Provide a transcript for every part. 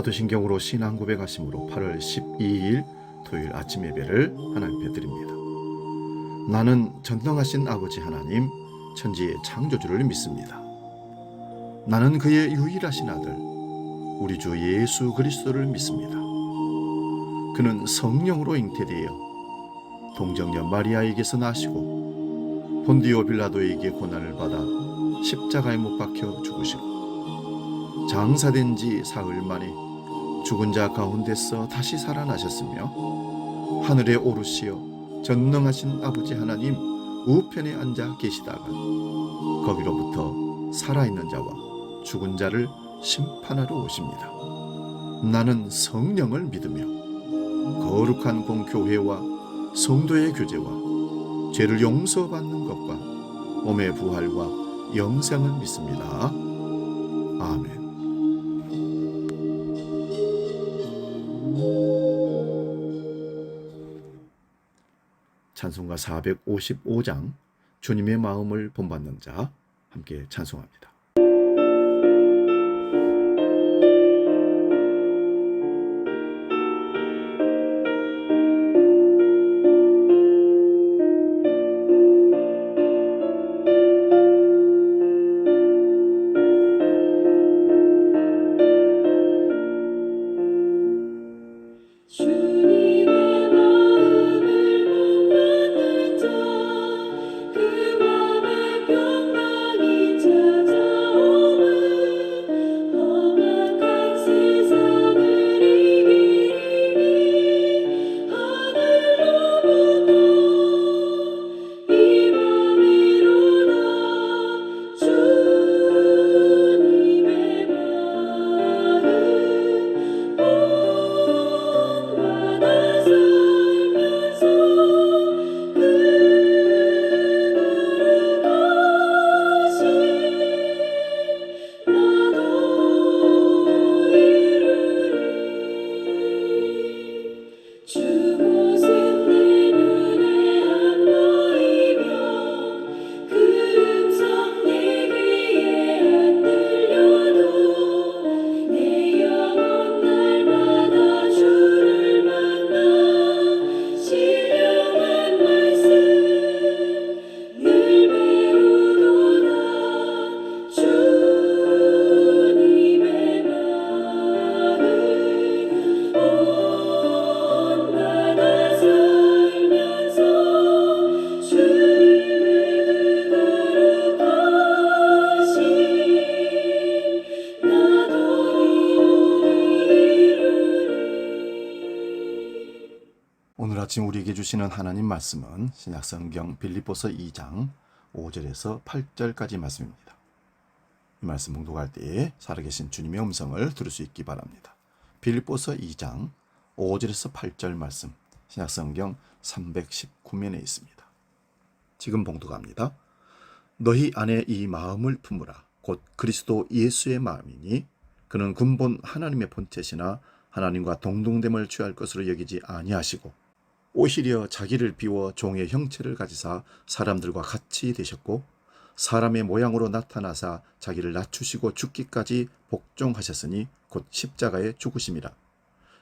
사도신경으로 신앙 고백하심으로 8월 12일 토요일 아침 예배를 하나님께 드립니다. 나는 전능하신 아버지 하나님, 천지의 창조주를 믿습니다. 나는 그의 유일하신 아들, 우리 주 예수 그리스도를 믿습니다. 그는 성령으로 잉태되어 동정녀 마리아에게서 나시고 본디오 빌라도에게 고난을 받아 십자가에 못 박혀 죽으시고 장사된 지 사흘 만에 죽은 자 가운데서 다시 살아나셨으며 하늘에 오르시어 전능하신 아버지 하나님 우편에 앉아 계시다가 거기로부터 살아있는 자와 죽은 자를 심판하러 오십니다. 나는 성령을 믿으며 거룩한 공교회와 성도의 교제와 죄를 용서받는 것과 몸의 부활과 영생을 믿습니다. 아멘. 찬송가 455장 주님의 마음을 본받는 자 함께 찬송합니다. 오늘 아침 우리에게 주시는 하나님 말씀은 신약성경 빌립보서 2장 5절에서 8절까지 말씀입니다. 이 말씀 봉독할 때에 살아계신 주님의 음성을 들을 수 있기 바랍니다. 빌립보서 2장 5절에서 8절 말씀, 신약성경 319면에 있습니다. 지금 봉독합니다. 너희 안에 이 마음을 품으라. 곧 그리스도 예수의 마음이니 그는 근본 하나님의 본체시나 하나님과 동등됨을 취할 것으로 여기지 아니하시고 오히려 자기를 비워 종의 형체를 가지사 사람들과 같이 되셨고 사람의 모양으로 나타나사 자기를 낮추시고 죽기까지 복종하셨으니 곧 십자가에 죽으심이라.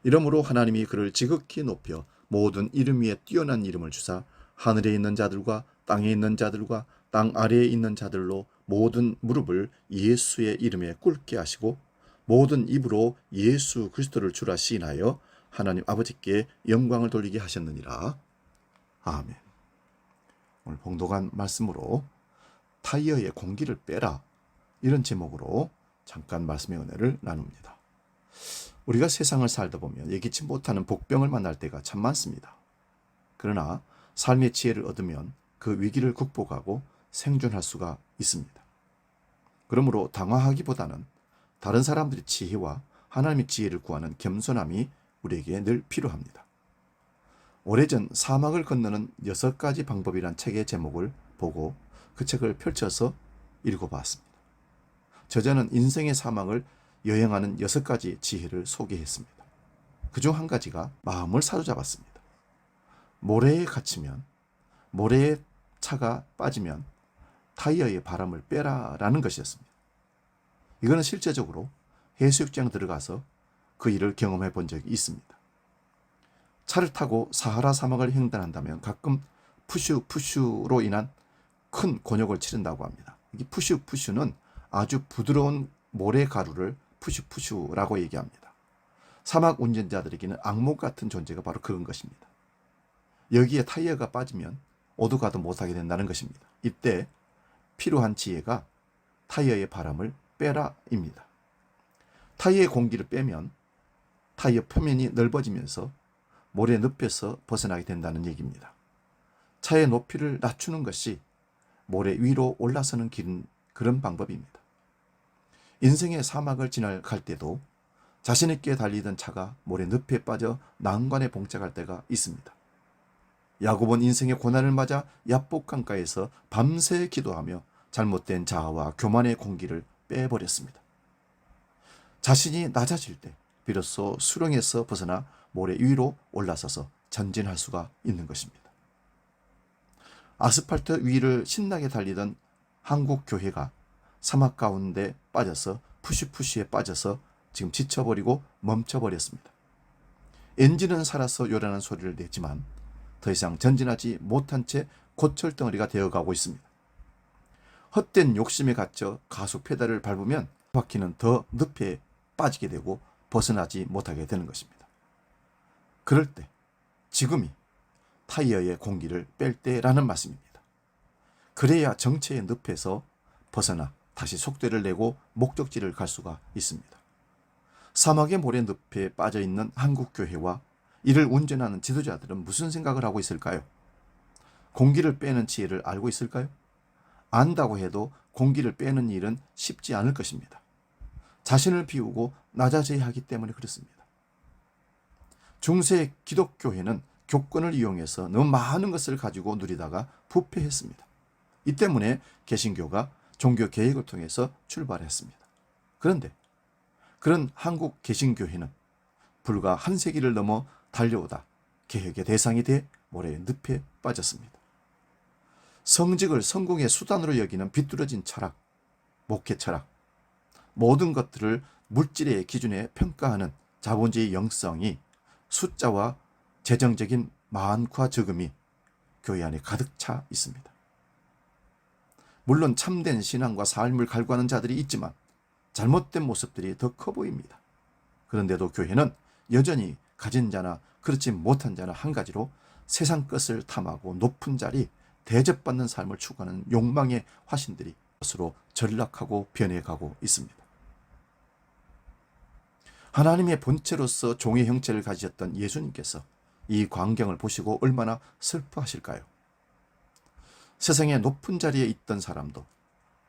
이러므로 하나님이 그를 지극히 높여 모든 이름 위에 뛰어난 이름을 주사 하늘에 있는 자들과 땅에 있는 자들과 땅 아래에 있는 자들로 모든 무릎을 예수의 이름에 꿇게 하시고 모든 입으로 예수 그리스도를 주라 시인하여 하나님 아버지께 영광을 돌리게 하셨느니라. 아멘. 오늘 봉독한 말씀으로 타이어의 공기를 빼라, 이런 제목으로 잠깐 말씀의 은혜를 나눕니다. 우리가 세상을 살다 보면 예기치 못하는 복병을 만날 때가 참 많습니다. 그러나 삶의 지혜를 얻으면 그 위기를 극복하고 생존할 수가 있습니다. 그러므로 당황하기보다는 다른 사람들의 지혜와 하나님의 지혜를 구하는 겸손함이 우리에게 늘 필요합니다. 오래전 사막을 건너는 6가지 방법이란 책의 제목을 보고 그 책을 펼쳐서 읽어봤습니다. 저자는 인생의 사막을 여행하는 6가지 지혜를 소개했습니다. 그중 한 가지가 마음을 사로잡았습니다. 모래에 갇히면, 모래에 차가 빠지면 타이어의 바람을 빼라라는 것이었습니다. 이거는 실제적으로 해수욕장 들어가서 그 일을 경험해 본 적이 있습니다. 차를 타고 사하라 사막을 횡단한다면 가끔 푸슈푸슈로 인한 큰 곤욕을 치른다고 합니다. 이 푸슈푸슈는 아주 부드러운 모래가루를 푸슈푸슈라고 얘기합니다. 사막 운전자들에게는 악몽 같은 존재가 바로 그런 것입니다. 여기에 타이어가 빠지면 오도 가도 못하게 된다는 것입니다. 이때 필요한 지혜가 타이어의 바람을 빼라입니다. 타이어의 공기를 빼면 타이어 표면이 넓어지면서 모래 늪에서 벗어나게 된다는 얘기입니다. 차의 높이를 낮추는 것이 모래 위로 올라서는 길은 그런 방법입니다. 인생의 사막을 지나갈 때도 자신 있게 달리던 차가 모래 늪에 빠져 난관에 봉착할 때가 있습니다. 야곱은 인생의 고난을 맞아 야복 강가에서 밤새 기도하며 잘못된 자아와 교만의 공기를 빼버렸습니다. 자신이 낮아질 때 비로소 수렁에서 벗어나 모래 위로 올라서서 전진할 수가 있는 것입니다. 아스팔트 위를 신나게 달리던 한국 교회가 사막 가운데 빠져서 푸시푸시에 빠져서 지금 지쳐버리고 멈춰버렸습니다. 엔진은 살아서 요란한 소리를 내지만 더 이상 전진하지 못한 채 고철덩어리가 되어가고 있습니다. 헛된 욕심에 갇혀 가속 페달을 밟으면 바퀴는 더 늪에 빠지게 되고 벗어나지 못하게 되는 것입니다. 그럴 때 지금이 타이어의 공기를 뺄 때라는 말씀입니다. 그래야 정체의 늪에서 벗어나 다시 속도를 내고 목적지를 갈 수가 있습니다. 사막의 모래 늪에 빠져있는 한국교회와 이를 운전하는 지도자들은 무슨 생각을 하고 있을까요? 공기를 빼는 지혜를 알고 있을까요? 안다고 해도 공기를 빼는 일은 쉽지 않을 것입니다. 자신을 비우고 낮아져야 하기 때문에 그렇습니다. 중세 기독교회는 교권을 이용해서 너무 많은 것을 가지고 누리다가 부패했습니다. 이 때문에 개신교가 종교 개혁을 통해서 출발했습니다. 그런데 그런 한국 개신교회는 불과 한 세기를 넘어 달려오다 개혁의 대상이 돼 모래의 늪에 빠졌습니다. 성직을 성공의 수단으로 여기는 비뚤어진 철학, 목회 철학, 모든 것들을 물질의 기준에 평가하는 자본주의 영성이 숫자와 재정적인 많과 적음이 교회 안에 가득 차 있습니다. 물론 참된 신앙과 삶을 갈구하는 자들이 있지만 잘못된 모습들이 더 커 보입니다. 그런데도 교회는 여전히 가진 자나 그렇지 못한 자나 한 가지로 세상 것을 탐하고 높은 자리, 대접받는 삶을 추구하는 욕망의 화신들이 스스로 전락하고 변해가고 있습니다. 하나님의 본체로서 종의 형체를 가지셨던 예수님께서 이 광경을 보시고 얼마나 슬퍼하실까요? 세상의 높은 자리에 있던 사람도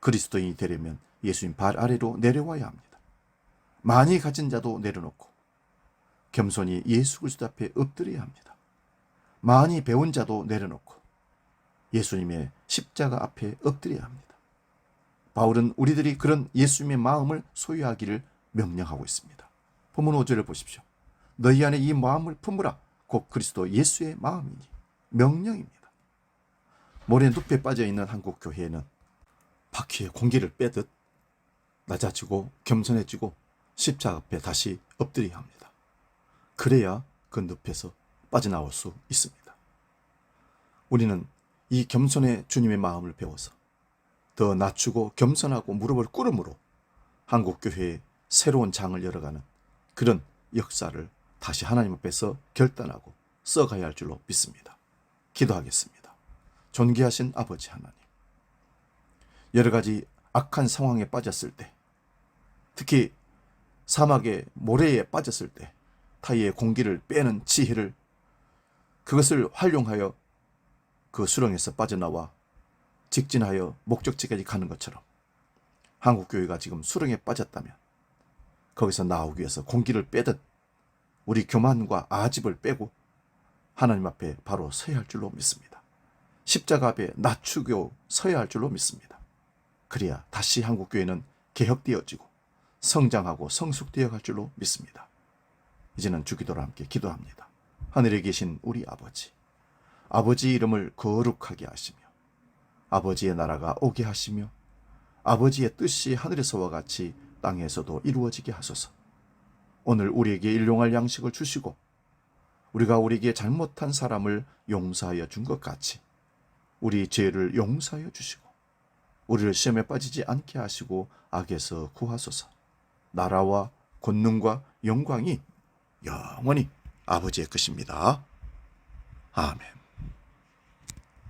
그리스도인이 되려면 예수님 발 아래로 내려와야 합니다. 많이 가진 자도 내려놓고 겸손히 예수 그리스도 앞에 엎드려야 합니다. 많이 배운 자도 내려놓고 예수님의 십자가 앞에 엎드려야 합니다. 바울은 우리들이 그런 예수님의 마음을 소유하기를 명령하고 있습니다. 본문 5절을 보십시오. 너희 안에 이 마음을 품으라. 곧 그리스도 예수의 마음이니. 명령입니다. 모래 늪에 빠져있는 한국 교회에는 바퀴에 공기를 빼듯 낮아지고 겸손해지고 십자가 앞에 다시 엎드려야 합니다. 그래야 그 늪에서 빠져나올 수 있습니다. 우리는 이 겸손의 주님의 마음을 배워서 더 낮추고 겸손하고 무릎을 꿇음으로 한국교회의 새로운 장을 열어가는 그런 역사를 다시 하나님 앞에서 결단하고 써가야 할 줄로 믿습니다. 기도하겠습니다. 존귀하신 아버지 하나님, 여러 가지 악한 상황에 빠졌을 때, 특히 사막의 모래에 빠졌을 때 타이의 공기를 빼는 지혜를, 그것을 활용하여 그 수렁에서 빠져나와 직진하여 목적지까지 가는 것처럼 한국교회가 지금 수렁에 빠졌다면 거기서 나오기 위해서 공기를 빼듯 우리 교만과 아집을 빼고 하나님 앞에 바로 서야 할 줄로 믿습니다. 십자가 앞에 낮추고 서야 할 줄로 믿습니다. 그래야 다시 한국교회는 개혁되어지고 성장하고 성숙되어 갈 줄로 믿습니다. 이제는 주기도로 함께 기도합니다. 하늘에 계신 우리 아버지, 아버지 이름을 거룩하게 하시며 아버지의 나라가 오게 하시며 아버지의 뜻이 하늘에서와 같이 땅에서도 이루어지게 하소서. 오늘 우리에게 일용할 양식을 주시고 우리가 우리에게 잘못한 사람을 용서하여 준 것 같이 우리 죄를 용서하여 주시고 우리를 시험에 빠지지 않게 하시고 악에서 구하소서. 나라와 권능과 영광이 영원히 아버지의 것입니다. 아멘.